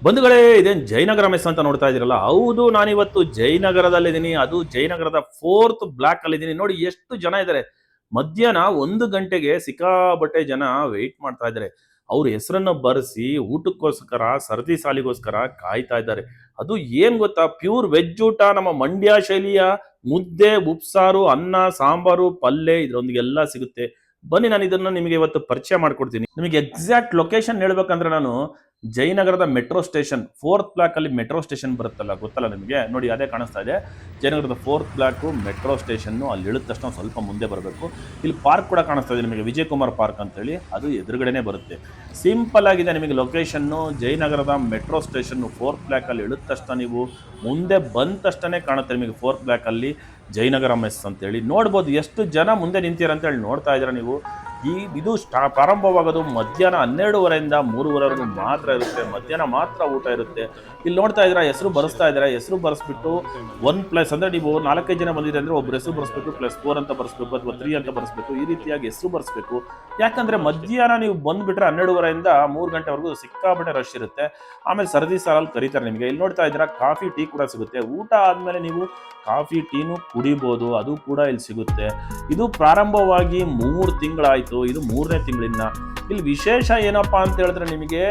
ಬಂಧುಗಳೇ, ಇದೇನು ಜಯನಗರ ಮೆಸ್ ಅಂತ ನೋಡ್ತಾ ಇದ್ದೀರಲ್ಲ, ಹೌದು, ನಾನಿವತ್ತು ಜಯನಗರದಲ್ಲಿದ್ದೀನಿ. ಅದು ಜಯನಗರದ 4th ಬ್ಲಾಕ್ ಅಲ್ಲಿ ಇದ್ದೀನಿ. ನೋಡಿ ಎಷ್ಟು ಜನ ಇದ್ದಾರೆ. ಮಧ್ಯಾಹ್ನ 1 ಗಂಟೆಗೆ ಸಿಕ್ಕಾಬಟ್ಟೆ ಜನ ವೆಯ್ಟ್ ಮಾಡ್ತಾ ಇದ್ದಾರೆ. ಅವ್ರ ಹೆಸರನ್ನ ಬರೆಸಿ ಊಟಕ್ಕೋಸ್ಕರ, ಸರದಿ ಸಾಲಿಗೋಸ್ಕರ ಕಾಯ್ತಾ ಇದ್ದಾರೆ. ಅದು ಏನ್ ಗೊತ್ತಾ, ಪ್ಯೂರ್ ವೆಜ್ ಊಟ, ನಮ್ಮ ಮಂಡ್ಯ ಶೈಲಿಯ ಮುದ್ದೆ, ಉಪ್ಸಾರು, ಅನ್ನ, ಸಾಂಬಾರು, ಪಲ್ಯ ಇದ್ರೊಂದಿಗೆಲ್ಲ ಸಿಗುತ್ತೆ. ಬನ್ನಿ, ನಾನು ಇದನ್ನ ನಿಮಗೆ ಇವತ್ತು ಪರಿಚಯ ಮಾಡ್ಕೊಡ್ತೀನಿ. ನಿಮಗೆ ಎಕ್ಸಾಕ್ಟ್ ಲೊಕೇಶನ್ ಹೇಳ್ಬೇಕಂದ್ರೆ, ನಾನು ಜಯನಗರದ ಮೆಟ್ರೋ ಸ್ಟೇಷನ್ 4th ಬ್ಲಾಕ್ ಅಲ್ಲಿ ಮೆಟ್ರೋ ಸ್ಟೇಷನ್ ಬರುತ್ತಲ್ಲ, ಗೊತ್ತಲ್ಲ ನಿಮಗೆ? ನೋಡಿ, ಅದೇ ಕಾಣಿಸ್ತಾ ಇದೆ ಜಯನಗರದ 4th ಬ್ಲಾಕ್ ಮೆಟ್ರೋ ಸ್ಟೇಷನ್. ಅಲ್ಲಿ ಇಳಿದ ತಕ್ಷಣ ಸ್ವಲ್ಪ ಮುಂದೆ ಬರಬೇಕು. ಇಲ್ಲಿ ಪಾರ್ಕ್ ಕೂಡ ಕಾಣಿಸ್ತಾ ಇದೆ ನಿಮಗೆ, ವಿಜಯ್ ಕುಮಾರ್ ಪಾರ್ಕ್ ಅಂತೇಳಿ. ಅದು ಎದುರುಗಡೆನೆ ಬರುತ್ತೆ. ಸಿಂಪಲ್ ಆಗಿದೆ ನಿಮಗೆ ಲೊಕೇಶನ್ನು. ಜಯನಗರದ ಮೆಟ್ರೋ ಸ್ಟೇಷನ್ 4th ಬ್ಲಾಕ್ ಅಲ್ಲಿ ಇಳಿದ ತಕ್ಷಣ ನೀವು ಮುಂದೆ ಬಂದ ತಕ್ಷಣ ಕಾಣುತ್ತೆ ನಿಮಗೆ 4th ಬ್ಲಾಕ್ ಅಲ್ಲಿ ಜಯನಗರ ಮೆಸ್ ಅಂತೇಳಿ. ನೋಡ್ಬೋದು ಎಷ್ಟು ಜನ ಮುಂದೆ ನಿಂತೀರ ಅಂತೇಳಿ. ನೋಡ್ತಾ ಇದ್ದೀರಾ ನೀವು. ಇದು ಪ್ರಾರಂಭವಾಗೋದು ಮಧ್ಯಾಹ್ನ 12:30 3:00ವರೆಗೂ ಮಾತ್ರ ಇರುತ್ತೆ. ಮಧ್ಯಾಹ್ನ ಮಾತ್ರ ಊಟ ಇರುತ್ತೆ. ಇಲ್ಲಿ ನೋಡ್ತಾ ಇದ್ದೀರಾ, ಹೆಸರು ಬರೆಸ್ತಾ ಇದ್ದಾರೆ. ಹೆಸರು ಬರೆಸ್ಬಿಟ್ಟು 1+ ಅಂದರೆ ನೀವು 4-5 ಜನ ಬಂದಿದೆ ಅಂದರೆ ಒಬ್ಬರು ಹೆಸರು ಬರೆಸ್ಬೇಕು, +4 ಅಂತ ಬರೆಸ್ಬೇಕು, ಅಥವಾ 3 ಅಂತ ಬರೆಸ್ಬೇಕು. ಈ ರೀತಿಯಾಗಿ ಹೆಸರು ಬರೆಸ್ಬೇಕು. ಯಾಕಂದರೆ ಮಧ್ಯಾಹ್ನ ನೀವು ಬಂದುಬಿಟ್ರೆ 12:30 3 ಗಂಟೆವರೆಗೂ ಸಿಕ್ಕಾಪಟ್ಟೆ ರಶ್ ಇರುತ್ತೆ. ಆಮೇಲೆ ಸರದಿ ಸಾಲಲ್ಲಿ ಕರೀತಾರೆ ನಿಮಗೆ. ಇಲ್ಲಿ ನೋಡ್ತಾ ಇದ್ದೀರಾ, ಕಾಫಿ ಟೀ ಕೂಡ ಸಿಗುತ್ತೆ. ಊಟ ಆದಮೇಲೆ ನೀವು ಕಾಫಿ ಟೀನು ಕುಡಿಬೋದು, ಅದು ಕೂಡ ಇಲ್ಲಿ ಸಿಗುತ್ತೆ. ಇದು ಪ್ರಾರಂಭವಾಗಿ 3 ತಿಂಗಳಾಯಿತು. ಇದು 3ನೇ ತಿಂಗಳಿನ. ಇಲ್ಲಿ ವಿಶೇಷ ಏನಪ್ಪಾ ಅಂತ ಹೇಳಿದ್ರೆ, ನಿಮಗೆ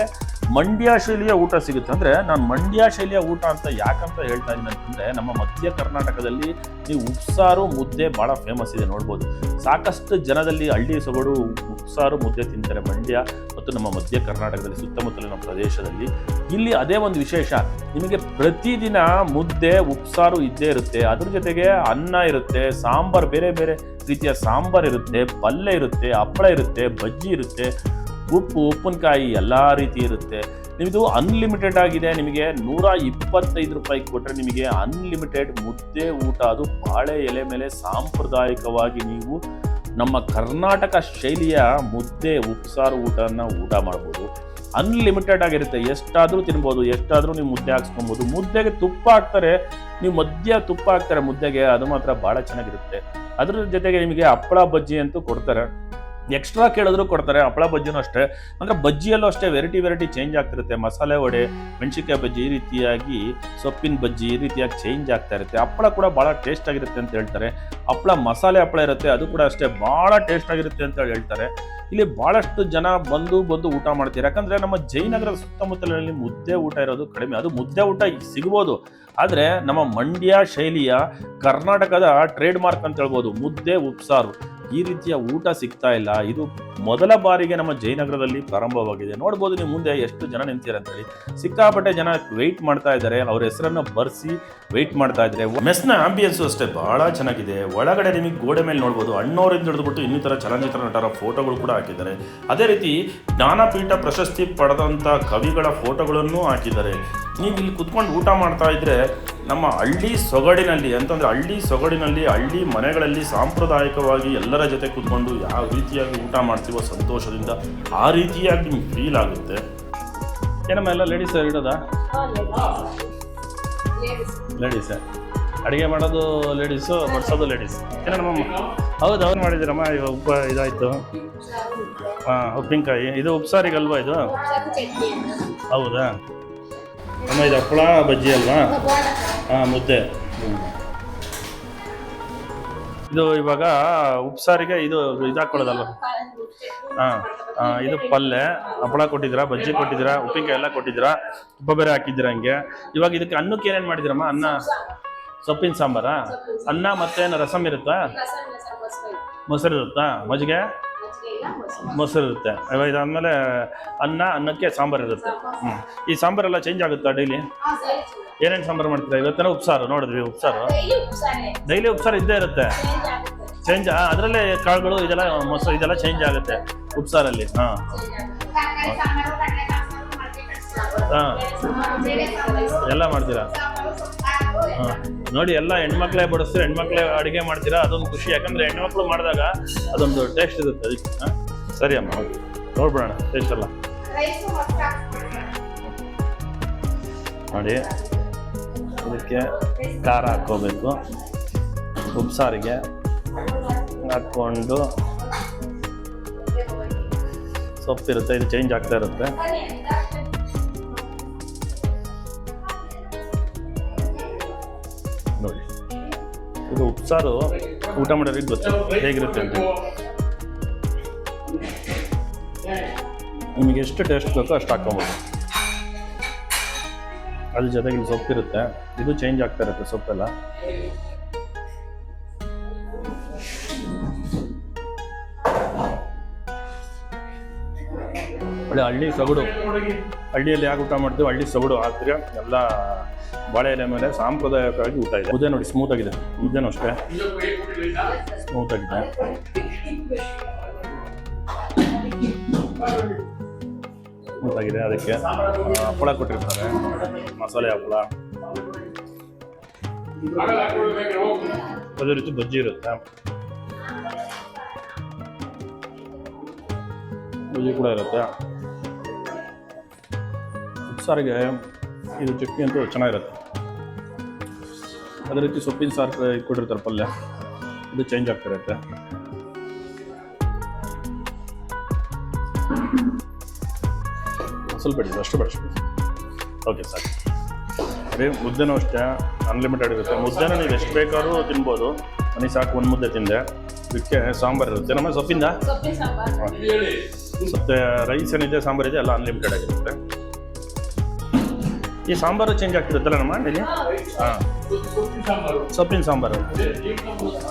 ಮಂಡ್ಯ ಶೈಲಿಯ ಊಟ ಸಿಗುತ್ತೆ. ಅಂದರೆ ನಾನು ಮಂಡ್ಯ ಶೈಲಿಯ ಊಟ ಅಂತ ಯಾಕಂತ ಹೇಳ್ತಾ ಇದ್ದೀನಿ ಅಂತಂದರೆ, ನಮ್ಮ ಮಧ್ಯ ಕರ್ನಾಟಕದಲ್ಲಿ ನೀವು ಉಪ್ಸಾರು ಮುದ್ದೆ ಭಾಳ ಫೇಮಸ್ ಇದೆ. ನೋಡ್ಬೋದು, ಸಾಕಷ್ಟು ಜನದಲ್ಲಿ ಹಳ್ಳಿ ಸೊಗಡು ಉಪ್ಸಾರು ಮುದ್ದೆ ತಿಂತಾರೆ ಮಂಡ್ಯ ಮತ್ತು ನಮ್ಮ ಮಧ್ಯ ಕರ್ನಾಟಕದಲ್ಲಿ ಸುತ್ತಮುತ್ತಲಿನ ಪ್ರದೇಶದಲ್ಲಿ. ಇಲ್ಲಿ ಅದೇ ಒಂದು ವಿಶೇಷ. ನಿಮಗೆ ಪ್ರತಿದಿನ ಮುದ್ದೆ ಉಪ್ಸಾರು ಇದ್ದೇ ಇರುತ್ತೆ. ಅದ್ರ ಜೊತೆಗೆ ಅನ್ನ ಇರುತ್ತೆ, ಸಾಂಬಾರು, ಬೇರೆ ಬೇರೆ ರೀತಿಯ ಸಾಂಬಾರು ಇರುತ್ತೆ, ಪಲ್ಯ ಇರುತ್ತೆ, ಹಪ್ಪಳ ಇರುತ್ತೆ, ಬಜ್ಜಿ ಇರುತ್ತೆ, ಉಪ್ಪಿನಕಾಯಿ ಎಲ್ಲ ರೀತಿ ಇರುತ್ತೆ. ನಿಮ್ಮದು ಅನ್ಲಿಮಿಟೆಡ್ ಆಗಿದೆ. ನಿಮಗೆ 125 ರೂಪಾಯಿ ಕೊಟ್ಟರೆ ನಿಮಗೆ ಅನ್ಲಿಮಿಟೆಡ್ ಮುದ್ದೆ ಊಟ. ಅದು ಬಾಳೆ ಎಲೆ ಮೇಲೆ ಸಾಂಪ್ರದಾಯಿಕವಾಗಿ ನೀವು ನಮ್ಮ ಕರ್ನಾಟಕ ಶೈಲಿಯ ಮುದ್ದೆ ಉಪ್ಸಾರು ಊಟ ಮಾಡ್ಬೋದು. ಅನ್ಲಿಮಿಟೆಡ್ ಆಗಿರುತ್ತೆ. ಎಷ್ಟಾದರೂ ತಿನ್ಬೋದು, ಎಷ್ಟಾದರೂ ನೀವು ಮುದ್ದೆ ಹಾಕ್ಸ್ಕೊಬೋದು. ಮುದ್ದೆಗೆ ತುಪ್ಪ ಹಾಕ್ತಾರೆ, ನೀವು ಮಧ್ಯ ತುಪ್ಪ ಹಾಕ್ತಾರೆ ಮುದ್ದೆಗೆ. ಅದು ಮಾತ್ರ ಭಾಳ ಚೆನ್ನಾಗಿರುತ್ತೆ. ಅದ್ರ ಜೊತೆಗೆ ನಿಮಗೆ ಹಪ್ಪಳ ಬಜ್ಜಿ ಅಂತೂ ಕೊಡ್ತಾರೆ. ಎಕ್ಸ್ಟ್ರಾ ಕೇಳಿದ್ರು ಕೊಡ್ತಾರೆ. ಹಪ್ಪಳ ಬಜ್ಜಿನೂ ಅಷ್ಟೇ. ಅಂದರೆ ಬಜ್ಜಿಯಲ್ಲೂ ಅಷ್ಟೇ ವೆರೈಟಿ ಚೇಂಜ್ ಆಗ್ತಿರುತ್ತೆ. ಮಸಾಲೆ ವಡೆ, ಮೆಣಸಿನ್ಕಾಯಿ ಬಜ್ಜಿ, ಈ ರೀತಿಯಾಗಿ ಸೊಪ್ಪಿನ ಬಜ್ಜಿ, ಈ ರೀತಿಯಾಗಿ ಚೇಂಜ್ ಆಗ್ತಾ ಇರುತ್ತೆ. ಹಪ್ಪಳ ಕೂಡ ಭಾಳ ಟೇಸ್ಟ್ ಆಗಿರುತ್ತೆ ಅಂತ ಹೇಳ್ತಾರೆ. ಹಪ್ಪಳ ಮಸಾಲೆ ಹಪ್ಪಳ ಇರುತ್ತೆ, ಅದು ಕೂಡ ಅಷ್ಟೇ ಭಾಳ ಟೇಸ್ಟ್ ಆಗಿರುತ್ತೆ ಅಂತ ಹೇಳ್ತಾರೆ. ಇಲ್ಲಿ ಭಾಳಷ್ಟು ಜನ ಬಂದು ಊಟ ಮಾಡ್ತಾರೆ. ಯಾಕಂದರೆ ನಮ್ಮ ಜಯನಗರದ ಸುತ್ತಮುತ್ತಲಿನಲ್ಲಿ ಮುದ್ದೆ ಊಟ ಇರೋದು ಕಡಿಮೆ. ಅದು ಮುದ್ದೆ ಊಟ ಸಿಗ್ಬೋದು, ಆದರೆ ನಮ್ಮ ಮಂಡ್ಯ ಶೈಲಿಯ ಕರ್ನಾಟಕದ ಟ್ರೇಡ್ ಮಾರ್ಕ್ ಅಂತ ಹೇಳ್ಬೋದು, ಮುದ್ದೆ ಉಪ್ಸಾರು. ಈ ರೀತಿಯ ಊಟ ಸಿಗ್ತಾ ಇಲ್ಲ. ಇದು ಮೊದಲ ಬಾರಿಗೆ ನಮ್ಮ ಜಯನಗರದಲ್ಲಿ ಪ್ರಾರಂಭವಾಗಿದೆ. ನೋಡ್ಬೋದು ನೀವು ಮುಂದೆ ಎಷ್ಟು ಜನ ನಿಂತೀರ ಅಂತೇಳಿ. ಸಿಕ್ಕಾಪಟ್ಟೆ ಜನ ವೆಯ್ಟ್ ಮಾಡ್ತಾ ಇದ್ದಾರೆ. ಅವ್ರ ಹೆಸರನ್ನ ಬರೆಸಿ ವೆಯ್ಟ್ ಮಾಡ್ತಾ ಇದ್ದಾರೆ. ಮೆಸ್ನ ಆಂಬಿಯನ್ಸು ಅಷ್ಟೇ ಭಾಳ ಚೆನ್ನಾಗಿದೆ. ಒಳಗಡೆ ನಿಮಗೆ ಗೋಡೆ ಮೇಲೆ ನೋಡ್ಬೋದು ಅಣ್ಣವರಿಂದ ಹಿಡಿದುಬಿಟ್ಟು ಇನ್ನಿತರ ಚಲನಚಿತ್ರ ನಟರ ಫೋಟೋಗಳು ಕೂಡ ಹಾಕಿದ್ದಾರೆ. ಅದೇ ರೀತಿ ಜ್ಞಾನಪೀಠ ಪ್ರಶಸ್ತಿ ಪಡೆದಂಥ ಕವಿಗಳ ಫೋಟೋಗಳನ್ನು ಹಾಕಿದ್ದಾರೆ. ನೀವು ಇಲ್ಲಿ ಕುತ್ಕೊಂಡು ಊಟ ಮಾಡ್ತಾ ಇದ್ರೆ ನಮ್ಮ ಹಳ್ಳಿ ಸೊಗಡಿನಲ್ಲಿ, ಅಂತಂದರೆ ಹಳ್ಳಿ ಮನೆಗಳಲ್ಲಿ ಸಾಂಪ್ರದಾಯಿಕವಾಗಿ ಎಲ್ಲರ ಜೊತೆ ಕೂತ್ಕೊಂಡು ಯಾವ ರೀತಿಯಾಗಿ ಊಟ ಮಾಡ್ತೀವೋ ಸಂತೋಷದಿಂದ, ಆ ರೀತಿಯಾಗಿ ನಿಮ್ಗೆ ಫೀಲ್ ಆಗುತ್ತೆ. ಏನಮ್ಮ ಎಲ್ಲ ಲೇಡೀಸ್ ಇಡೋದಾ? ಲೇಡೀಸೇ ಅಡುಗೆ ಮಾಡೋದು ಲೇಡೀಸು, ಬಡಿಸೋದು ಲೇಡೀಸ್. ಏನ ನಮ್ಮಮ್ಮ? ಹೌದು, ಅವ್ರು ಮಾಡಿದ್ದೀರಮ್ಮ. ಈಗ ಇದಾಯಿತು. ಹಾಂ, ಉಪ್ಪಿನಕಾಯಿ. ಇದು ಉಪ್ಸಾರಿಗಲ್ವಾ ಇದು? ಹೌದಾ ಅಮ್ಮ? ಇದು ಹಪ್ಪಳ ಬಜ್ಜಿ ಅಲ್ವಾ? ಹಾಂ, ಮುದ್ದೆ. ಇದು ಇವಾಗ ಉಪ್ಸಾರಿಗೆ ಇದು ಹಾಕ್ಕೊಳ್ಳೋದಲ್ವ? ಹಾಂ, ಇದು ಪಲ್ಯ, ಹಪ್ಪಳ ಕೊಟ್ಟಿದ್ದೀರಾ, ಬಜ್ಜಿ ಕೊಟ್ಟಿದ್ದೀರಾ, ಉಪ್ಪಿನಕಾಯಿ ಎಲ್ಲ ಕೊಟ್ಟಿದ್ದೀರಾ, ತುಪ್ಪ ಬೇರೆ ಹಾಕಿದ್ದೀರಾ. ಹಂಗೆ ಇವಾಗ ಇದಕ್ಕೆ ಅನ್ನಕ್ಕೆ ಏನೇನು ಮಾಡಿದ್ದೀರಮ್ಮ? ಅನ್ನ, ಸೊಪ್ಪಿನ ಸಾಂಬಾರಾ? ಅನ್ನ ಮತ್ತೇನು ರಸಮ್ ಇರುತ್ತಾ? ಮೊಸರು ಇರುತ್ತಾ? ಮಜ್ಜಿಗೆ, ಮೊಸರು ಇರುತ್ತೆ. ಇವಾಗ ಇದಾದಮೇಲೆ ಅನ್ನಕ್ಕೆ ಸಾಂಬಾರು ಇರುತ್ತೆ. ಈ ಸಾಂಬಾರೆಲ್ಲ ಚೇಂಜ್ ಆಗುತ್ತಾ ಡೈಲಿ? ಏನೇನು ಸಾಂಬಾರು ಮಾಡ್ತೀರಾ? ಇವತ್ತೇನೋ ಉಪ್ಸಾರು ನೋಡಿದ್ವಿ. ಉಪ್ಸಾರು ಡೈಲಿ ಉಪ್ಸಾರು ಇದ್ದೇ ಇರುತ್ತೆ. ಚೇಂಜ್ ಅದರಲ್ಲೇ ಕಾಳುಗಳು ಇದೆಲ್ಲ ಮೊಸರು ಇದೆಲ್ಲ ಚೇಂಜ್ ಆಗುತ್ತೆ ಉಪ್ಸಾರಲ್ಲಿ. ಹಾಂ ಹಾಂ, ಎಲ್ಲ ಮಾಡ್ತೀರಾ? ಹಾಂ, ನೋಡಿ, ಎಲ್ಲ ಹೆಣ್ಮಕ್ಳೇ ಬಡಿಸ್ತೀರಾ, ಹೆಣ್ಮಕ್ಳೇ ಅಡುಗೆ ಮಾಡ್ತೀರಾ. ಅದೊಂದು ಖುಷಿ. ಯಾಕಂದರೆ ಹೆಣ್ಮಕ್ಳು ಮಾಡಿದಾಗ ಅದೊಂದು ಟೇಸ್ಟ್ ಇರುತ್ತೆ ಅದಕ್ಕೆ. ಹಾಂ, ಸರಿ ಅಮ್ಮ, ನೋಡ್ಬಿಡೋಣ ಟೇಸ್ಟ್ ಎಲ್ಲ. ನೋಡಿ, ಇದಕ್ಕೆ ಖಾರ ಹಾಕ್ಕೋಬೇಕು. ಉಪ್ಸಾರಿಗೆ ಹಾಕ್ಕೊಂಡು ಸೊಪ್ಪಿರುತ್ತೆ, ಇದು ಚೇಂಜ್ ಆಗ್ತಾ ಇರುತ್ತೆ. ನೋಡಿ, ಇದು ಉಪ್ಸಾರು ಊಟ ಮಾಡೋರಿಗೆ ಗೊತ್ತು ಹೇಗಿರುತ್ತೆ ಅಂತ. ನಿಮಗೆ ಎಷ್ಟು ಟೇಸ್ಟ್ ಬೇಕೋ ಅಷ್ಟು ಹಾಕ್ಕೊಬೋದು. ಅದ್ರ ಜೊತೆಗೆ ಇಲ್ಲಿ ಸೊಪ್ಪಿರುತ್ತೆ, ಇದು ಚೇಂಜ್ ಆಗ್ತಾ ಇರುತ್ತೆ ಸೊಪ್ಪೆಲ್ಲ. ಒಳ್ಳೆ ಹಳ್ಳಿ ಸೊಗಡು. ಹಳ್ಳಿಯಲ್ಲಿ ಯಾಕೆ ಊಟ ಮಾಡ್ತೀವಿ, ಹಳ್ಳಿ ಸೊಗಡು ಆದರೆ ಎಲ್ಲ ಬಾಳೆ ಎಲೆ ಮೇಲೆ ಸಾಂಪ್ರದಾಯಿಕವಾಗಿ ಊಟ ಇದೆ. ಮುದ್ದೆ ನೋಡಿ ಸ್ಮೂತ್ ಆಗಿದೆ, ಮುದ್ದೆನೂ ಅಷ್ಟೇ ಸ್ಮೂತ್ ಆಗಿದೆ. ಸ್ಮೂತ್ ಆಗಿದೆ. ಅದಕ್ಕೆ ಹಪ್ಪಳ ಕೊಟ್ಟಿರ್ತಾರೆ, ಮಸಾಲೆ ಹಪ್ಪಳ. ಅದೇ ರೀತಿ ಬಜ್ಜಿ ಇರುತ್ತೆ, ಬಜ್ಜಿ ಕೂಡ ಇರುತ್ತೆ. ಉಪ್ಸಾರಿಗೆ ಇದು ಚಟ್ನಿ ಅಂತೂ ಚೆನ್ನಾಗಿರುತ್ತೆ. ಅದೇ ರೀತಿ ಸೊಪ್ಪಿನ ಸಾರು ಇಟ್ಕೊಂಡಿರ್ತಾರೆ ಪಲ್ಯ, ಇದು ಚೇಂಜ್ ಆಗ್ತಿರುತ್ತೆ. ಸ್ವಲ್ಪ ಬೇಡ, ಅಷ್ಟು ಬೇಡ. ಓಕೆ ಸಾಕು. ಅದೇ ಮುದ್ದೆನೂ ಅಷ್ಟೇ ಅನ್ಲಿಮಿಟೆಡ್ ಇರುತ್ತೆ. ಮುದ್ದೆನೂ ನೀವು ಎಷ್ಟು ಬೇಕಾದ್ರೂ ತಿನ್ಬೋದು. ನನಗೆ ಸಾಕು ಒಂದು ಮುದ್ದೆ ತಿಂದೆ. ಇದಕ್ಕೆ ಸಾಂಬಾರು ಇರುತ್ತೆ ನಮ್ಮ ಸೊಪ್ಪಿಂದ. ಸೊಪ್ಪೆ ರೈಸ್ ಏನಿದೆ, ಸಾಂಬಾರು ಇದೆ, ಎಲ್ಲ ಅನ್ಲಿಮಿಟೆಡ್ ಆಗಿರುತ್ತೆ. ಈ ಸಾಂಬಾರು ಚೇಂಜ್ ಆಗ್ತಿರುತ್ತಲ್ಲ ನಮ್ಮ ಇಲ್ಲಿ. ಹಾಂ, ಸೊಪ್ಪಿನ ಸಾಂಬಾರು.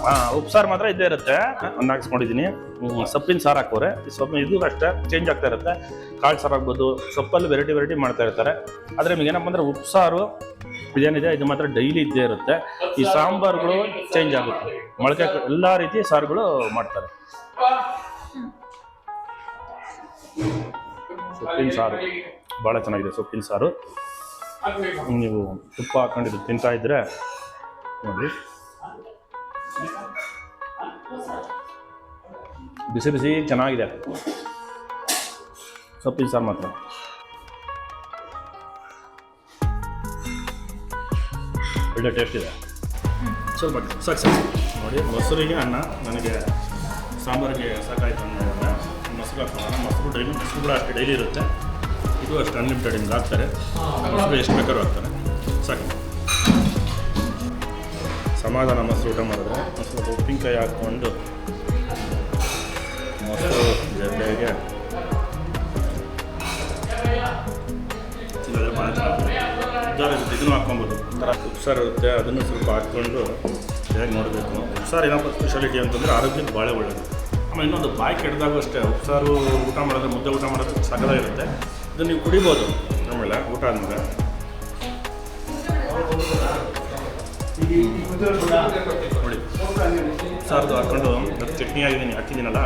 ಹಾಂ, ಉಪ್ಸಾರು ಮಾತ್ರ ಇದ್ದೇ ಇರುತ್ತೆ. ಒಂದು ಹಾಕ್ಸ್ಕೊಂಡಿದ್ದೀನಿ. ಸೊಪ್ಪಿನ ಸಾರು ಹಾಕೋರೆ ಇದು ಅಷ್ಟೇ ಚೇಂಜ್ ಆಗ್ತಾ ಇರುತ್ತೆ. ಕಾಳು ಸಾರು ಆಗ್ಬೋದು, ಸೊಪ್ಪಲ್ಲಿ ವೆರೈಟಿ ಮಾಡ್ತಾ ಇರ್ತಾರೆ. ಆದರೆ ನಿಮಗೆ ಏನಪ್ಪ ಅಂದರೆ ಉಪ್ಸಾರು ಇದೇನಿದೆ ಇದು ಮಾತ್ರ ಡೈಲಿ ಇದ್ದೇ ಇರುತ್ತೆ. ಈ ಸಾಂಬಾರುಗಳು ಚೇಂಜ್ ಆಗುತ್ತೆ. ಮೊಳಕೆ ಎಲ್ಲ ರೀತಿ ಸಾರುಗಳು ಮಾಡ್ತಾರೆ. ಸೊಪ್ಪಿನ ಸಾರು ಭಾಳ ಚೆನ್ನಾಗಿದೆ. ಸೊಪ್ಪಿನ ಸಾರು ನೀವು ತುಪ್ಪ ಹಾಕೊಂಡಿದ್ದು ತಿಂತಾ ಇದ್ರೆ ನೋಡಿ, ಬಿಸಿ ಬಿಸಿ ಚೆನ್ನಾಗಿದೆ ಸೊಪ್ಪಿನ ಸಾರು ಮಾತ್ರ. ಒಳ್ಳೆ ಟೇಸ್ಟ್ ಇದೆ. ಸ್ವಲ್ಪ ಸಾಕು ನೋಡಿ. ಮೊಸರಿಗೆ ಅನ್ನ ನನಗೆ ಸಾಂಬಾರಿಗೆ ಸಾಕಾಯ್ತು ಅಂದರೆ ಮೊಸರು ಹಾಕೋಣ. ಮೊಸರು ಕೂಡ ಅಷ್ಟೇ ಡೈಲಿ ಇರುತ್ತೆ. ಇದು ಅಷ್ಟು ಅನ್ಲಿಮಿಟೆಡ್ ಹಿಂಗೆ ಹಾಕ್ತಾರೆ. ಮೊಸರು ಎಷ್ಟು ಬೇಕಾದ್ರೂ ಹಾಕ್ತಾರೆ. ಸಾಕು, ಸಮಾಧಾನ ಮೊಸರು ಊಟ ಮಾಡಿದ್ರೆ. ಸ್ವಲ್ಪ ಉಪ್ಪಿನಕಾಯಿ ಹಾಕ್ಕೊಂಡು ಮೊಸರು ಜೊತೆಗೆ ತಿನ್ನೋದ್ರೆ ಭಾಳ ಚೆನ್ನಾಗಿರುತ್ತೆ. ಇದನ್ನು ಹಾಕ್ಕೊಬೋದು. ಒಂಥರ ಉಪ್ಸಾರು ಇರುತ್ತೆ, ಅದನ್ನು ಸ್ವಲ್ಪ ಹಾಕ್ಕೊಂಡು ಹೇಗೆ ನೋಡಬೇಕು. ಉಪ್ಸಾರು ಏನಪ್ಪ ಸ್ಪೆಷಾಲಿಟಿ ಅಂತಂದರೆ ಆರೋಗ್ಯಕ್ಕೆ ಭಾಳ ಒಳ್ಳೆಯದು. ಆಮೇಲೆ ಇನ್ನೊಂದು ಬಾಯಿ ಕೆಡ್ದಾಗ ಅಷ್ಟೇ ಉಪ್ಸಾರು ಊಟ ಮಾಡಿದ್ರೆ, ಮುದ್ದೆ ಊಟ ಮಾಡೋದು ಸಕಲಾಗಿರುತ್ತೆ. ಇದನ್ನು ನೀವು ಕುಡಿಬೋದು ಆಮೇಲೆ ಊಟ ಆದಮೇಲೆ. ನೋಡಿ, ಸಾರ್ದು ಹಾಕ್ಕೊಂಡು ಚಟ್ನಿ ಹಾಕಿದ್ದೀನಲ್ಲ,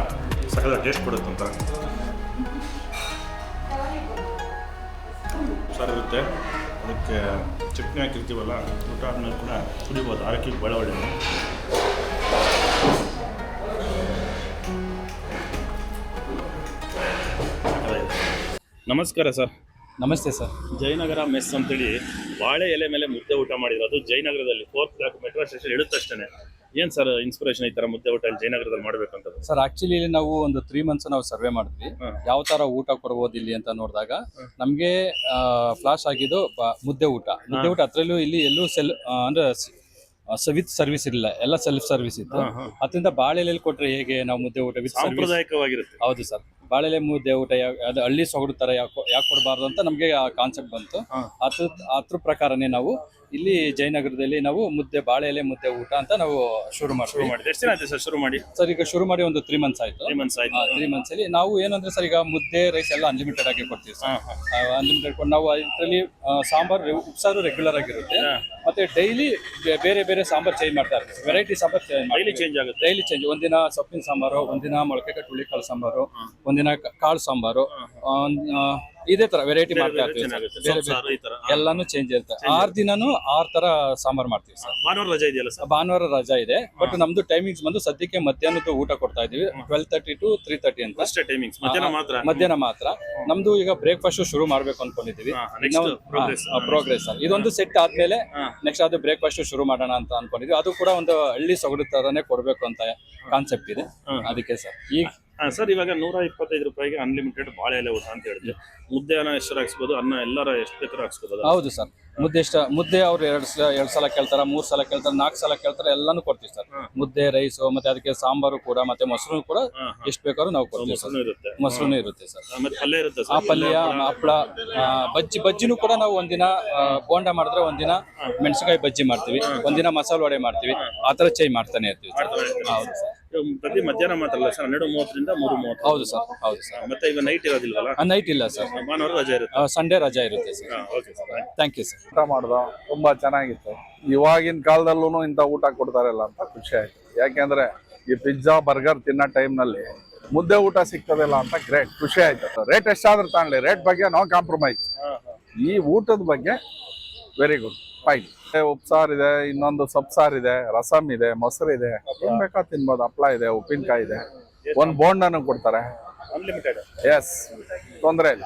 ಸಕಲ ಟೇಸ್ಟ್ ಕೊಡುತ್ತೆ ಅಂತ. ಸಾರು ಇರುತ್ತೆ, ಅದಕ್ಕೆ ಚಟ್ನಿ ಹಾಕಿರ್ತೀವಲ್ಲ, ಊಟ ಆದಮೇಲೆ ಕೂಡ ಕುಡಿಬೋದು. ಆರೋಗ್ಯಕ್ಕೆ ಭಾಳ ಒಳ್ಳೆಯದು. ನಮಸ್ಕಾರ ಸರ್. ನಮಸ್ತೆ ಸರ್. ಜಯನಗರ ಮೆಸ್ ಅಂತೇಳಿ ಬಾಳೆ ಎಲೆ ಮೇಲೆ ಮುದ್ದೆ ಊಟ ಮಾಡಿದ್ರು. ಅದು ಜಯನಗರದಲ್ಲಿ 4th ಬ್ಲಾಕ್ ಮೆಟ್ರೋ ಸ್ಟೇಷನ್ ಇಳುತ್ತಷ್ಟೇ. ಏನು ಸರ್ ಇನ್ಸ್ಪಿರೇಷನ್ ಈ ಥರ ಮುದ್ದೆ ಊಟ ಜಯನಗರದಲ್ಲಿ ಮಾಡಬೇಕಂತ? ಸರ್ ಆಕ್ಚುಲಿ ನಾವು ಒಂದು 3 months ನಾವು ಸರ್ವೆ ಮಾಡಿದ್ವಿ, ಯಾವ ತರ ಊಟ ಕೊಡ್ಬೋದು ಇಲ್ಲಿ ಅಂತ ನೋಡಿದಾಗ ನಮಗೆ ಫ್ಲಾಶ್ ಆಗಿದ್ದು ಮುದ್ದೆ ಊಟ. ಅದರಲ್ಲೂ ಇಲ್ಲಿ ಎಲ್ಲೂ ಅಂದ್ರೆ ವಿತ್ ಸರ್ವಿಸ್ ಇರಲಿಲ್ಲ, ಎಲ್ಲ ಸೆಲ್ಫ್ ಸರ್ವಿಸ್ ಇತ್ತು. ಅದರಿಂದ ಬಾಳೆಲೆಯಲ್ಲಿ ಕೊಟ್ರೆ ಹೇಗೆ ನಾವು ಮುದ್ದೆ ಊಟ ವಿತ್ ಸಾಂಪ್ರದಾಯಿಕವಾಗಿರುತ್ತೆ. ಹೌದು ಸರ್, ಬಾಳೆಲೆ ಮುದ್ದೆ ಊಟ ಅದು ಹಳ್ಳಿ ಸೊಗಡು ತರ ಯಾಕೆ ಕೊಡಬಾರ್ದು ಅಂತ ನಮಗೆ ಆ ಕಾನ್ಸೆಪ್ಟ್ ಬಂತು. ಅದ್ರ ಪ್ರಕಾರನೇ ನಾವು ಇಲ್ಲಿ ಜಯನಗರದಲ್ಲಿ ನಾವು ಬಾಳೆ ಎಲೆ ಮುದ್ದೆ ಊಟ ಅಂತ ನಾವು ಶುರು ಮಾಡಿದ್ವಿ. ಎಷ್ಟು ದಿನ ಆಯ್ತು ಸರ್ ಶುರು ಮಾಡಿ? ಸರ್ ಈಗ ಶುರು ಮಾಡಿ ಒಂದು 3 months ಆಯ್ತು. 3 months ಆಯ್ತು. 3 months ಅಲ್ಲಿ ನಾವು ಏನಂದ್ರೆ ಸರ್ ಈಗ ಮುದ್ದೆ ರೈಸ್ ಎಲ್ಲ ಅನ್ಲಿಮಿಟೆಡ್ ಆಗಿ ಕೊಡ್ತೀವಿ ಸರ್. ಅನ್ಲಿಮಿಟೆಡ್ ನಾವು ಇದರಲ್ಲಿ ಸಾಂಬಾರ್ ಉಪ್ಸಾರು ರೆಗ್ಯುಲರ್ ಆಗಿರುತ್ತೆ. ಮತ್ತೆ ಡೈಲಿ ಬೇರೆ ಬೇರೆ ಸಾಂಬಾರ್ ಚೇಂಜ್ ಮಾಡ್ತಾ ಇರ್ತೀವಿ. ವೆರೈಟಿ ಸಾಂಬಾರ್ ಡೈಲಿ ಚೇಂಜ್ ಆಗುತ್ತೆ. Daily change. ಒಂದಿನ ಸೊಪ್ಪಿನ ಸಾಂಬಾರು, ಒಂದಿನ ಮೊಳಕೆಕಾಳು ಹುಳಿಕಾಳು ಸಾಂಬಾರು, ಒಂದಿನ ಕಾಳು ಸಾಂಬಾರು, ಇದೇ ತರ ವೆರೈಟಿ ಮಾಡ್ತಾ ಇರ್ತೀವಿ. ಎಲ್ಲಾನು ಚೇಂಜ್ ಇರುತ್ತೆ. 6 ದಿನಾನು 6 ತರ ಸಾಂಬಾರ್ ಮಾಡ್ತೀವಿ ಸರ್. ಭಾನುವಾರ ರಜಾ ಇದೆಯಲ್ಲ ಸರ್? ಭಾನುವಾರ ರಜಾ ಇದೆ. ಬಟ್ ನಮ್ದು ಟೈಮಿಂಗ್ಸ್ ಬಂದು ಸದ್ಯಕ್ಕೆ ಮಧ್ಯಾಹ್ನದ ಊಟ ಕೊಡ್ತಾ ಇದೀವಿ 12:30 to 3:30 ಅಂತ ಅಷ್ಟೇ ಟೈಮಿಂಗ್ಸ್. ಮಧ್ಯಾಹ್ನ ಮಾತ್ರ. ನಮ್ದು ಈಗ ಬ್ರೇಕ್ಫಾಸ್ಟ್ ಶುರು ಮಾಡ್ಬೇಕು ಅನ್ಕೊಂಡಿದೀವಿ. Progress sir. ಇದೊಂದು ಸೆಟ್ ಆದ್ಮೇಲೆ ನೆಕ್ಸ್ಟ್ ಅದು ಬ್ರೇಕ್ಫಾಸ್ಟ್ ಶುರು ಮಾಡೋಣ ಅಂತ ಅನ್ಕೊಂಡಿದ್ವಿ. ಅದು ಕೂಡ ಒಂದು ಹಳ್ಳಿ ಸೊಗಡು ತರನೇ ಕೊಡ್ಬೇಕು ಅಂತ ಕಾನ್ಸೆಪ್ಟ್ ಇದೆ. ಅದಕ್ಕೆ ಸರ್ ಸರ್ ಇವಾಗ 125 ರೂಪಾಯಿಗೆ ಅನ್ಲಿಮಿಟೆಡ್ ಬಾಳೆ ಎಲೆ ಊಟ ಅಂತ ಹೇಳಿದ್ರೆ ಮುದ್ದೆ ಅನ್ನ ಎಷ್ಟು ಹಾಕ್ಸ್ಬೋದು, ಅನ್ನ ಎಲ್ಲರ ಎಷ್ಟು ಬೇಕಾದ್ರೂ ಹಾಕ್ಸ್ಬೋದು. ಹೌದು ಸರ್, ಮುದ್ದೆ ಅವ್ರು ಎರಡು ಸಲ ಕೇಳ್ತಾರೆ, 3 ಸಲ ಕೇಳ್ತಾರೆ, 4 ಸಲ ಕೇಳ್ತಾರೆ, ಎಲ್ಲಾನು ಕೊಡ್ತೀವಿ ಸರ್. ಮುದ್ದೆ, ರೈಸ್ ಮತ್ತೆ ಅದಕ್ಕೆ ಸಾಂಬಾರು ಕೂಡ ಮತ್ತೆ ಮೊಸರು ಕೂಡ ಎಷ್ಟು ಬೇಕಾದ್ರೂ ನಾವು ಕೊಡ್ತೀವಿ ಸರ್. ಮೊಸರು ಇರುತ್ತೆ ಸರ್, ಮತ್ತೆ ಪಲ್ಯ ಇರುತ್ತೆ ಆ ಪಲ್ಯ, ಹಪ್ಪಳ, ಬಜ್ಜಿನೂ ಕೂಡ ನಾವು ಒಂದಿನ ಬೋಂಡ ಮಾಡಿದ್ರೆ ಒಂದಿನ ಮೆಣಸಿನಕಾಯಿ ಬಜ್ಜಿ ಮಾಡ್ತೀವಿ, ಒಂದಿನ ಮಸಾಲೆ ವಡೆ ಮಾಡ್ತೀವಿ, ಆ ತರ ಚೇಂಜ್ ಮಾಡ್ತಾನೆ ಇರ್ತೀವಿ. ಹೌದು ಸರ್. ಪ್ರತಿ ಮಧ್ಯಾಹ್ನ ಮಾತ್ರಲ್ಲ ಸರ್, 12:30ರಿಂದ 3:30. ಹೌದು ಸರ್, ಹೌದು ಸರ್. ಮತ್ತೆ ಈಗ ನೈಟ್ ಇರೋದಿಲ್ವಲ್ಲ? ನೈಟ್ ಇಲ್ಲ ಸರ್, ಭಾನುವಾರ ರಜೆ ಇರುತ್ತೆ, ಸಂಡೇ ರಜಾ ಇರುತ್ತೆ sir. Okay sir, thank you sir. ಊಟ ಮಾಡಿದ್ರು ತುಂಬಾ ಚೆನ್ನಾಗಿತ್ತು. ಇವಾಗಿನ ಕಾಲದಲ್ಲೂ ಇಂಥ ಊಟ ಕೊಡ್ತಾರಲ್ಲ ಅಂತ ಖುಷಿ ಆಯ್ತು. ಯಾಕೆಂದ್ರೆ ಈ ಪಿಜ್ಜಾ ಬರ್ಗರ್ ತಿನ್ನೋ ಟೈಮ್ನಲ್ಲಿ ಮುದ್ದೆ ಊಟ ಸಿಗ್ತದಲ್ಲ ಅಂತ ಗ್ರೇಟ್ ಖುಷಿ ಆಯ್ತು. ರೇಟ್ ಎಷ್ಟಾದ್ರೂ ತಾಣಲಿ, ರೇಟ್ ಬಗ್ಗೆ ನೋ ಕಾಂಪ್ರಮೈಸ್. ಈ ಊಟದ ಬಗ್ಗೆ ವೆರಿ ಗುಡ್, ಫೈನ್. ಉಪ್ಸಾರು ಇದೆ, ಇನ್ನೊಂದು ಸೊಪ್ಸಾರು ಇದೆ, ರಸಮ್ ಇದೆ, ಮೊಸರು ಇದೆ, ಏನ್ ಬೇಕಾ ತಿನ್ಬೋದು, ಹಪ್ಳ ಇದೆ, ಉಪ್ಪಿನಕಾಯಿ ಇದೆ, ಒಂದು ಬೋಂಡನು ಕೊಡ್ತಾರೆ, ಅನ್ಲಿಮಿಟೆಡ್. ಎಸ್, ತೊಂದರೆ ಇಲ್ಲ.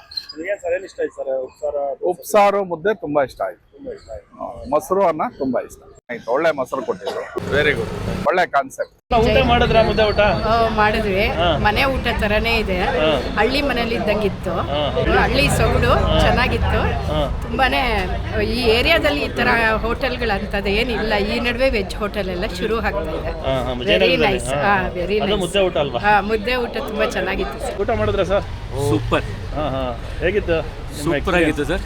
ಸರ್ ಏನು ಇಷ್ಟ ಆಯ್ತು ಸರ್? ಉಪ್ಸಾರು ಮುದ್ದೆ ತುಂಬಾ ಇಷ್ಟ ಆಯ್ತು. ಮೊಸರು ಅನ್ನ ತುಂಬಾ ಇಷ್ಟ ಆಯ್ತು. ಒಳ್ಳೆ ಮೊಸರು ಕೊಟ್ಟಿದ್ರು, ವೆರಿ ಗುಡ್, ಒಳ್ಳೆ ಕಾನ್ಸೆಪ್ಟ್. ಊಟ ಮಾಡಿದ್ರ ಮುದ್ದೆ ಊಟ? ಮಾಡಿದ್ವಿ. ಮನೆ ಊಟ ತರನೇ ಇದೆ, ಹಳ್ಳಿ ಮನೇಲಿ ಇದ್ದಂಗಿತ್ತು. ಹಳ್ಳಿ ಸೊಗಡು ಚೆನ್ನಾಗಿತ್ತು ತುಂಬಾನೇ. ಈ ಏರಿಯಾದಲ್ಲಿ ಈ ತರ ಹೋಟೆಲ್ಗಳಂತದ್ದು ಏನಿಲ್ಲ. ಈ ನಡುವೆ ವೆಜ್ ಹೋಟೆಲ್ ಎಲ್ಲ ಶುರು ಆಗ್ತಾ ಇದೆ. Very nice, very nice. ಮುದ್ದೆ ಊಟ ಅಲ್ವಾ? ಮುದ್ದೆ ಊಟ ತುಂಬಾ ಚೆನ್ನಾಗಿತ್ತು. ಊಟ ಮಾಡಿದ್ರ ಸರ್? ಸೂಪರ್, ಹೇಗಿತ್ತು? ಸೂಪರ್ ಆಗಿತ್ತು ಸರ್.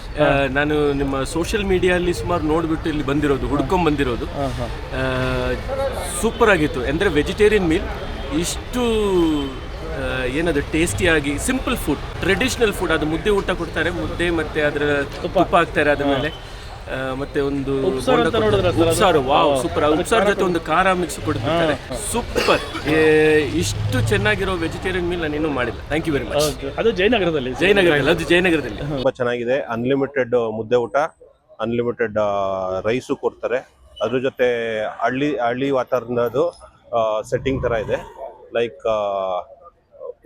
ನಾನು ನಿಮ್ಮ ಸೋಷಿಯಲ್ ಮೀಡಿಯಲ್ಲಿ ಸುಮಾರು ನೋಡ್ಬಿಟ್ಟು ಇಲ್ಲಿ ಬಂದಿರೋದು, ಹುಡ್ಕೊಂಡ್ ಬಂದಿರೋದು. ಸೂಪರ್ ಆಗಿತ್ತು. ಅಂದರೆ ವೆಜಿಟೇರಿಯನ್ ಮೀಲ್ ಇಷ್ಟು ಏನದು ಟೇಸ್ಟಿಯಾಗಿ, ಸಿಂಪಲ್ ಫುಡ್, ಟ್ರೆಡಿಷನಲ್ ಫುಡ್. ಅದು ಮುದ್ದೆ ಊಟ ಕೊಡ್ತಾರೆ, ಮುದ್ದೆ ಮತ್ತೆ ಅದರ ತುಪ್ಪ ಹಾಕ್ತಾರೆ ಅದ್ರ ಮೇಲೆ, ಮತ್ತೆ ಒಂದು ಉಪ್ಸಾರು. Wow, super. ಉಪ್ಸಾರು ಜೊತೆ ಒಂದು ಖಾರ ಮಿಕ್ಸ್ ಕೊಡ್ತಾರೆ, ಸೂಪರ್. ಇಷ್ಟು ಚೆನ್ನಾಗಿರೋ ವೆಜಿಟೇರಿಯನ್ ಮೀಲ್ ನಾನು ಇನ್ನೂ ಮಾಡಿಲ್ಲ. Thank you very much. ಅದು ಜಯನಗರದಲ್ಲಿ? ಅದು ಜಯನಗರದಲ್ಲಿ ತುಂಬಾ ಚೆನ್ನಾಗಿದೆ. ಅನ್ಲಿಮಿಟೆಡ್ ಮುದ್ದೆ ಊಟ, ಅನ್ಲಿಮಿಟೆಡ್ ರೈಸು ಕೊಡ್ತಾರೆ. ಅದ್ರ ಜೊತೆ ಹಳ್ಳಿ ವಾತಾವರಣದ್ದು ಸೆಟ್ಟಿಂಗ್ ತರ ಇದೆ. ಲೈಕ್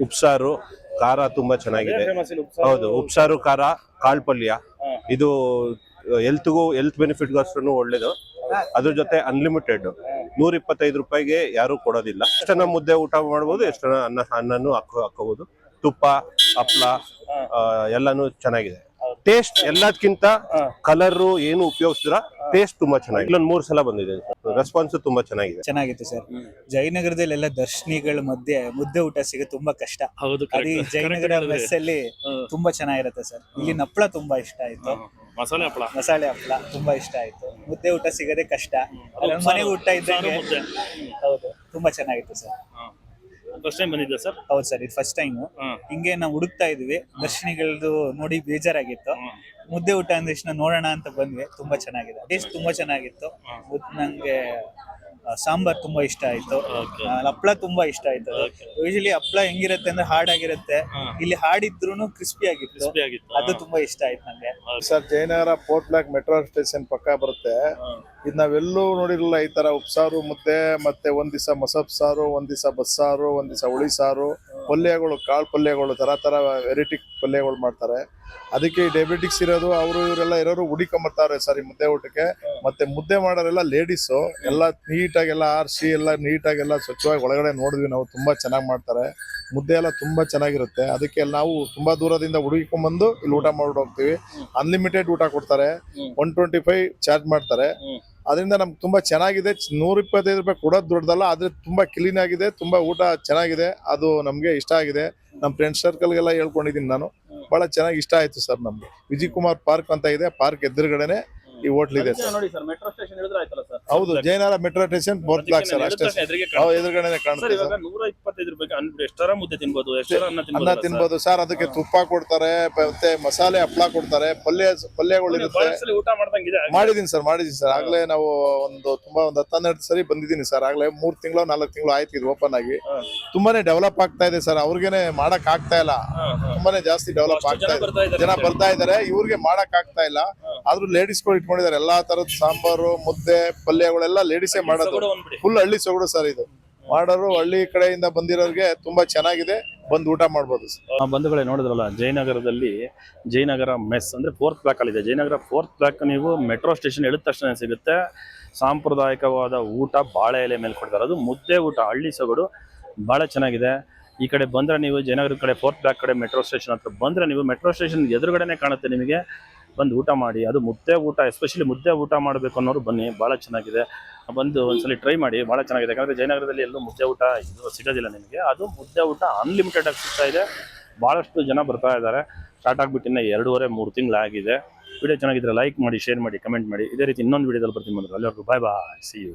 ಉಪ್ಸಾರು, ಖಾರ ತುಂಬಾ ಚೆನ್ನಾಗಿದೆ. ಹೌದು, ಉಪ್ಸಾರು, ಖಾರ, ಕಾಳು ಪಲ್ಯ. ಇದು ಹೆಲ್ತ್ ಬೆನಿಫಿಟ್ಗೋಸ್ಕರ ಒಳ್ಳೇದು. ಅದ್ರ ಜೊತೆ ಅನ್ಲಿಮಿಟೆಡ್ 125 ರೂಪಾಯಿಗೆ ಯಾರು ಕೊಡೋದಿಲ್ಲ. ಎಷ್ಟನ್ನ ಮುದ್ದೆ ಊಟ ಮಾಡ್ಬೋದು, ಎಷ್ಟನ್ನ ಅನ್ನನೂ ಹಾಕೋಬಹುದು. ತುಪ್ಪ, ಹಪ್ಳ ಎಲ್ಲಾನು ಚೆನ್ನಾಗಿದೆ. ಟೇಸ್ಟ್ ಎಲ್ಲದಕ್ಕಿಂತ ಕಲರ್ ಏನು ಉಪಯೋಗಿಸಿದ್ರ ಟೇಸ್ಟ್ ತುಂಬಾ ಚೆನ್ನಾಗಿದೆ. ಇಲ್ಲೊಂದು 3 ಸಲ ಬಂದಿದೆ, ರೆಸ್ಪಾನ್ಸ್ ತುಂಬಾ ಚೆನ್ನಾಗಿತ್ತು ಸರ್. ಜಯನಗರದಲ್ಲಿ ಎಲ್ಲ ದರ್ಶನಿಗಳ ಮಧ್ಯೆ ಮುದ್ದೆ ಊಟ ಸಿಗೋದು ತುಂಬಾ ಕಷ್ಟ. ಅದು ಈ ಜಯನಗರ ಮೆಸ್ ಅಲ್ಲಿ ತುಂಬಾ ಚೆನ್ನಾಗಿರುತ್ತೆ ಸರ್. ಇಲ್ಲಿ ಹಪ್ಪಳ ತುಂಬಾ ಇಷ್ಟ ಆಯ್ತು, ಮಸಾಲೆ ಹಪ್ಪಳ ತುಂಬಾ ಇಷ್ಟ ಆಯ್ತು. ಮುದ್ದೆ ಊಟ ಸಿಗೋದೇ ಕಷ್ಟ. ಮನೆ ಊಟ ಇದ್ದಂಗೆ. ಹೌದು, ತುಂಬಾ ಚೆನ್ನಾಗಿತ್ತು ಸರ್. ಫಸ್ಟ್ ಟೈಮ್ ಬಂದಿದ್ದೆ ಸರ್? ಹೌದು ಸರ್, ಇದು ಫಸ್ಟ್ ಟೈಮ್. ಹಿಂಗೆ ನಾವು ಹುಡುಕ್ತಾ ಇದ್ವಿ, ದರ್ಶನಿಗಳದ್ದು ನೋಡಿ ಬೇಜಾರಾಗಿತ್ತು. ಮುದ್ದೆ ಊಟ ಅಂದ ನೋಡೋಣ ಅಂತ ಬಂದ್ವಿ. ತುಂಬಾ ಚೆನ್ನಾಗಿದೆ, ಟೇಸ್ಟ್ ತುಂಬಾ ಚೆನ್ನಾಗಿತ್ತು. ನಂಗೆ ಸಾಂಬಾರ್ ತುಂಬಾ ಇಷ್ಟ ಆಯ್ತು. ಹಪ್ಳ ತುಂಬಾ ಇಷ್ಟ ಆಯ್ತು. ಯೂಶಲಿ ಹಪ್ಳ ಹೆಂಗಿರುತ್ತೆ ಅಂದ್ರೆ ಹಾರ್ಡ್ ಆಗಿರುತ್ತೆ, ಇಲ್ಲಿ ಹಾರ್ಡ್ ಕ್ರಿಸ್ಪಿ ಆಗಿತ್ತು. ಅದು ತುಂಬಾ ಇಷ್ಟ ಆಯ್ತು ನಂಗೆ. Sir, Jayanagar fourth block metro station ಪಕ್ಕ ಬರುತ್ತೆ. ಇದು ನಾವೆಲ್ಲೂ ನೋಡಿರಲಿಲ್ಲ ಈ ತರ ಉಪ್ಸಾರು ಮುದ್ದೆ, ಮತ್ತೆ ಒಂದ್ ದಿವಸ ಮೊಸಪ್ ಸಾರು, ಒಂದ್ ದಿವಸ ಬಸ್ಸಾರು, ಒಂದ್ ದಿವಸ ಹುಳಿ ಸಾರು, ಪಲ್ಯಗಳು, ಕಾಳು ಪಲ್ಯಗಳು, ತರ ವೆರೈಟಿ ಪಲ್ಯಗಳು ಮಾಡ್ತಾರೆ. ಅದಕ್ಕೆ ಡಯಾಬಿಟಿಕ್ಸ್ ಇರೋದು ಅವರು ಇವರೆಲ್ಲ ಇರೋರು ಹುಡಿಕೊಂಬರ್ತಾರೆ ಸರ್ ಈ ಮುದ್ದೆ ಊಟಕ್ಕೆ. ಮತ್ತೆ ಮುದ್ದೆ ಮಾಡೋರೆಲ್ಲ ಲೇಡೀಸು, ಎಲ್ಲ ನೀಟಾಗೆಲ್ಲ ಆರಿಸಿ, ಎಲ್ಲ ನೀಟಾಗೆಲ್ಲ ಸ್ವಚ್ಛವಾಗಿ ಒಳಗಡೆ ನೋಡಿದ್ವಿ ನಾವು. ತುಂಬಾ ಚೆನ್ನಾಗಿ ಮಾಡ್ತಾರೆ ಮುದ್ದೆ ಎಲ್ಲ, ತುಂಬಾ ಚೆನ್ನಾಗಿರುತ್ತೆ. ಅದಕ್ಕೆ ನಾವು ತುಂಬಾ ದೂರದಿಂದ ಹುಡುಕಿಕೊಂಡ್ಬಂದು ಇಲ್ಲಿ ಊಟ ಮಾಡ್ಬಿಟ್ಟು ಹೋಗ್ತೀವಿ. ಅನ್ಲಿಮಿಟೆಡ್ ಊಟ ಕೊಡ್ತಾರೆ, 125 ಚಾರ್ಜ್ ಮಾಡ್ತಾರೆ. ಅದರಿಂದ ನಮ್ಗೆ ತುಂಬಾ ಚೆನ್ನಾಗಿದೆ. 125 ರೂಪಾಯಿ ಕೊಡೋದು ದೊಡ್ಡದಲ್ಲ, ಆದ್ರೆ ತುಂಬಾ ಕ್ಲೀನ್ ಆಗಿದೆ, ತುಂಬಾ ಊಟ ಚೆನ್ನಾಗಿದೆ. ಅದು ನಮ್ಗೆ ಇಷ್ಟ ಆಗಿದೆ. ನಮ್ಮ ಫ್ರೆಂಡ್ ಸರ್ಕಲ್ಗೆಲ್ಲ ಹೇಳ್ಕೊಂಡಿದ್ದೀನಿ ನಾನು. ಬಹಳ ಚೆನ್ನಾಗಿ ಇಷ್ಟ ಆಯ್ತು ಸರ್. ನಮ್ಗೆ ವಿಜಯ್ ಕುಮಾರ್ ಪಾರ್ಕ್ ಅಂತ ಇದೆ, ಪಾರ್ಕ್ ಎದುರುಗಡೆನೆ ಈ ಹೋಟ್ಲ್ ಇದೆ ಸರ್. ನೋಡಿ ಸರ್, ಮೆಟ್ರೋ ಸ್ಟೇಷನ್ ಹೇಳಿದ್ರೆ ಆಯ್ತಲ್ಲ ಸರ್? ಹೌದು, Jayanagar metro station fourth block sir, ಅಷ್ಟೇ. ಎದುರುಗಡೆನೆ ಕಾಣುತ್ತೆ ಸರ್. 125 ರೂಪಾಯಿಗೆ ಎಷ್ಟರ ಮುದ್ದೆ ತಿನ್ಬೋದು, ಎಷ್ಟರ ಅನ್ನ ತಿನ್ಬೋದು ಸರ್. ಅದಕ್ಕೆ ತುಪ್ಪ ಕೊಡ್ತಾರೆ, ಮತ್ತೆ ಮಸಾಲೆ ಹಪ್ಪಳ ಕೊಡ್ತಾರೆ, ಪಲ್ಯಗಳಿರುತ್ತೆ. ಊಟ ಮಾಡ್ದಂಗಿದೆ. ಮಾಡಿದೀನಿ ಸರ್. ಆಗ್ಲೇ ನಾವು ಒಂದು 10-12 ಸರಿ ಬಂದಿದ್ದೀನಿ ಸರ್. ಆಗ್ಲೇ 3 ತಿಂಗಳು 4 ತಿಂಗಳು ಆಯ್ತು ಇದು ಓಪನ್ ಆಗಿ. ತುಂಬಾನೇ ಡೆವಲಪ್ ಆಗ್ತಾ ಇದೆ ಸರ್. ಅವ್ರಿಗೇನೆ ಮಾಡಕ್ ಆಗ್ತಾ ಇಲ್ಲ, ತುಂಬಾನೇ ಜಾಸ್ತಿ ಡೆವಲಪ್ ಆಗ್ತಾ ಇದೆ. ಜನ ಬರ್ತಾ ಇದಾರೆ, ಇವ್ರಿಗೆ ಮಾಡಕ್ ಆಗ್ತಾ ಇಲ್ಲ. ಆದ್ರೂ ಲೇಡೀಸ್ಗಳು ಇಟ್ಕೊಂಡಿದ್ದಾರೆ. ಎಲ್ಲಾ ತರದ ಸಾಂಬಾರು, ಮುದ್ದೆ, ಪಲ್ಯಗಳೆಲ್ಲ ಲೇಡೀಸೇ ಮಾಡೋದು. ಫುಲ್ ಹಳ್ಳಿ ಸೊಗಡು ಸರ್ ಇದು. ಮಾಡೋರು ಹಳ್ಳಿ ಕಡೆಯಿಂದ ಬಂದಿರೋರಿಗೆ ತುಂಬಾ ಚೆನ್ನಾಗಿದೆ, ಬಂದು ಊಟ ಮಾಡ್ಬೋದು ಸರ್. ಬಂಧುಗಳೇ, ನೋಡಿದ್ರಲ್ಲ, ಜಯನಗರದಲ್ಲಿ ಜಯನಗರ ಮೆಸ್ ಅಂದ್ರೆ 4th ಬ್ಲಾಕ್ ಅಲ್ಲಿ ಇದೆ. ಜಯನಗರ 4th ಬ್ಲಾಕ್ ನೀವು ಮೆಟ್ರೋ ಸ್ಟೇಷನ್ ಇಳಿದ ತಕ್ಷಣ ಸಿಗುತ್ತೆ. ಸಾಂಪ್ರದಾಯಿಕವಾದ ಊಟ ಬಾಳೆ ಎಲೆ ಮೇಲೆ ಕೊಡ್ತಾರೆ. ಅದು ಮುದ್ದೆ ಊಟ, ಹಳ್ಳಿ ಸೊಗಡು, ಬಹಳ ಚೆನ್ನಾಗಿದೆ. ಈ ಕಡೆ ಬಂದರೆ ನೀವು ಜಯನಗರ ಕಡೆ 4th ಬ್ಲಾಕ್ ಕಡೆ ಮೆಟ್ರೋ ಸ್ಟೇಷನ್ ಹತ್ರ ಬಂದರೆ ನೀವು ಮೆಟ್ರೋ ಸ್ಟೇಷನ್ ಎದುರುಗಡೆನೇ ಕಾಣುತ್ತೆ ನಿಮಗೆ. ಬಂದು ಊಟ ಮಾಡಿ, ಅದು ಮುದ್ದೆ ಊಟ, ಎಸ್ಪೆಷಲಿ ಮುದ್ದೆ ಊಟ ಮಾಡಬೇಕು ಅನ್ನೋರು ಬನ್ನಿ, ಭಾಳ ಚೆನ್ನಾಗಿದೆ. ಬಂದು ಒಂದ್ಸಲಿ ಟ್ರೈ ಮಾಡಿ, ಭಾಳ ಚೆನ್ನಾಗಿದೆ. ಯಾಕಂದರೆ ಜಯನಗರದಲ್ಲಿ ಎಲ್ಲೂ ಮುದ್ದೆ ಊಟ ಇದು ಸಿಗೋದಿಲ್ಲ ನಿಮಗೆ. ಅದು ಮುದ್ದೆ ಊಟ ಅನ್ಲಿಮಿಟೆಡ್ ಆಗಿ ಸಿಗ್ತಾ ಇದೆ. ಭಾಳಷ್ಟು ಜನ ಬರ್ತಾ ಇದ್ದಾರೆ. ಸ್ಟಾರ್ಟ್ ಆಗಿಬಿಟ್ಟು ಇನ್ನು 2.5-3 ತಿಂಗಳಾಗಿದೆ. ವಿಡಿಯೋ ಚೆನ್ನಾಗಿದ್ರೆ ಲೈಕ್ ಮಾಡಿ, ಶೇರ್ ಮಾಡಿ, ಕಮೆಂಟ್ ಮಾಡಿ. ಇದೇ ರೀತಿ ಇನ್ನೊಂದು ವಿಡಿಯೋದಲ್ಲಿ ಬರ್ತೀನಿ ಬಂದರೆ ಅಲ್ಲಿವರೆಗೂ ಬಾಯ್ ಬಾಯ್, ಸಿ ಯು.